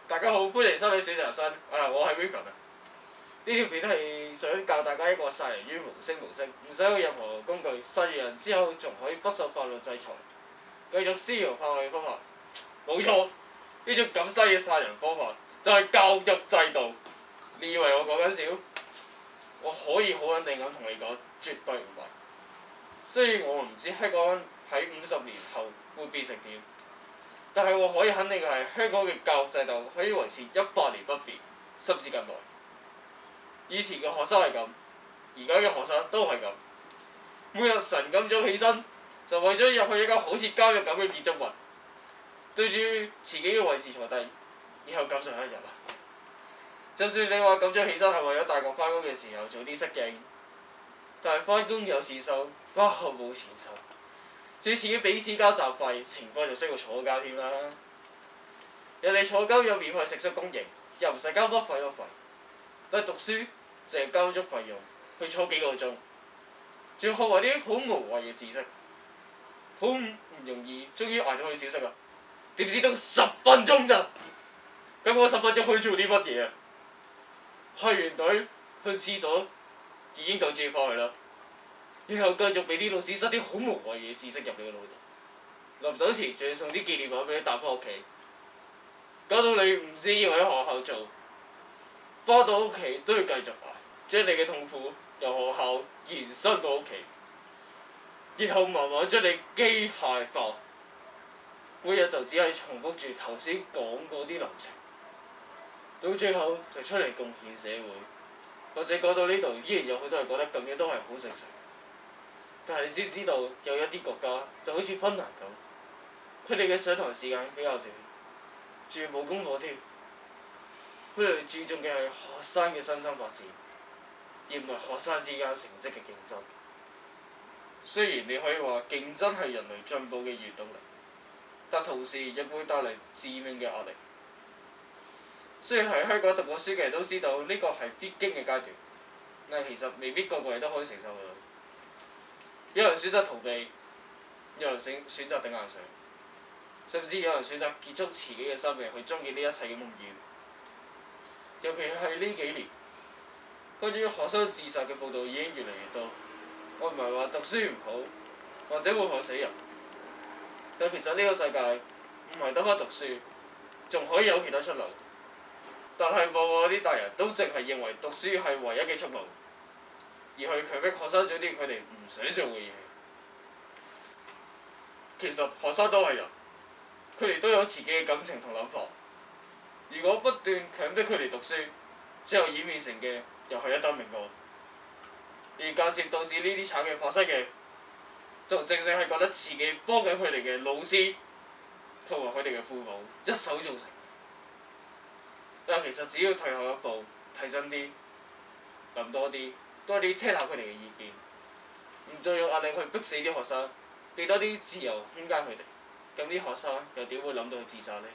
大家好，歡迎收睇《選擇新》。我係 Raven 啊。呢條片係想教大家一個殺人於無聲無息，唔使用任何工具，殺完人之後仲可以不受法律制裁，繼續逍遙法外嘅方法。冇錯，呢種咁犀嘅殺人方法就係教育制度。你以為我講緊笑？我可以好肯定咁同你講，絕對唔係。雖然我唔知香港喺50年後會變成點，但係我可以肯定嘅係，香港嘅教育制度可以維持100年不變，甚至更耐。以前嘅學生係咁，而家嘅學生都係咁。每日晨咁早起身，就為咗入去一間好似監獄咁嘅建築物，對住自己嘅位置坐低，然後感受一日啊！就算你話咁早起身係為咗大個翻工嘅時候早啲適應，但係翻工有錢收，翻學冇錢收，仲要自己俾錢交雜費，情況就需要坐監添啦。人哋坐監有免費食宿供應，又唔使交乜費，但係讀書淨係交足費用，去坐幾個鐘，仲要學埋啲好無謂嘅知識，好唔容易，終於捱到去小息啦。點知得10分鐘咋？咁我10分鐘可以做啲乜嘢啊？排完隊去廁所已經夠鐘翻去啦，然後繼續俾啲老師塞啲好無謂嘅知識入你個腦度，臨走前仲要送啲紀念品俾你帶翻屋企，搞到你唔知要喺學校做，翻到屋企都要繼續捱，將你嘅痛苦由學校延伸到屋企，然後慢慢將你機械化，每日就只係重複住頭先講嗰啲流程。到最後就出嚟貢獻社會，或者講到呢度依然有好多人覺得咁樣都係好正常。但係你知唔知道有一啲國家就好似芬蘭咁，佢哋嘅上堂時間比較短，仲要冇功課添。佢哋注重嘅係學生嘅身心發展，而唔係學生之間成績嘅競爭。雖然你可以話競爭係人類進步嘅原動力，但同時亦會帶嚟致命嘅壓力。雖然喺香港讀過書嘅人都知道呢個係必經嘅階段，但其實未必個個人都可以承受到。有人選擇逃避，有人選擇頂硬上，甚至有人選擇結束自己嘅生命去終結呢一切嘅夢魘。尤其係呢幾年，關於學生自殺嘅報導已經越嚟越多。我唔係話讀書唔好，或者會害死人，但其實呢個世界唔係得返讀書，仲可以有其他出路。但係往往啲大人都淨係認為讀書係唯一嘅出路，而去強迫學生做啲佢哋唔想做嘅嘢。其實學生都係人，佢哋都有自己嘅感情同諗法。如果不斷強迫佢哋讀書，最後演變成嘅又係一單命案。而間接導致呢啲慘劇發生嘅，就正正係覺得自己幫緊佢哋嘅老師同埋佢哋嘅父母一手造成。但其實只要退後一步，睇真啲，諗多啲，多啲聽下佢哋嘅意見，唔再用壓力去逼死啲學生，俾多啲自由空間佢哋，咁啲學生又點會諗到去自殺呢？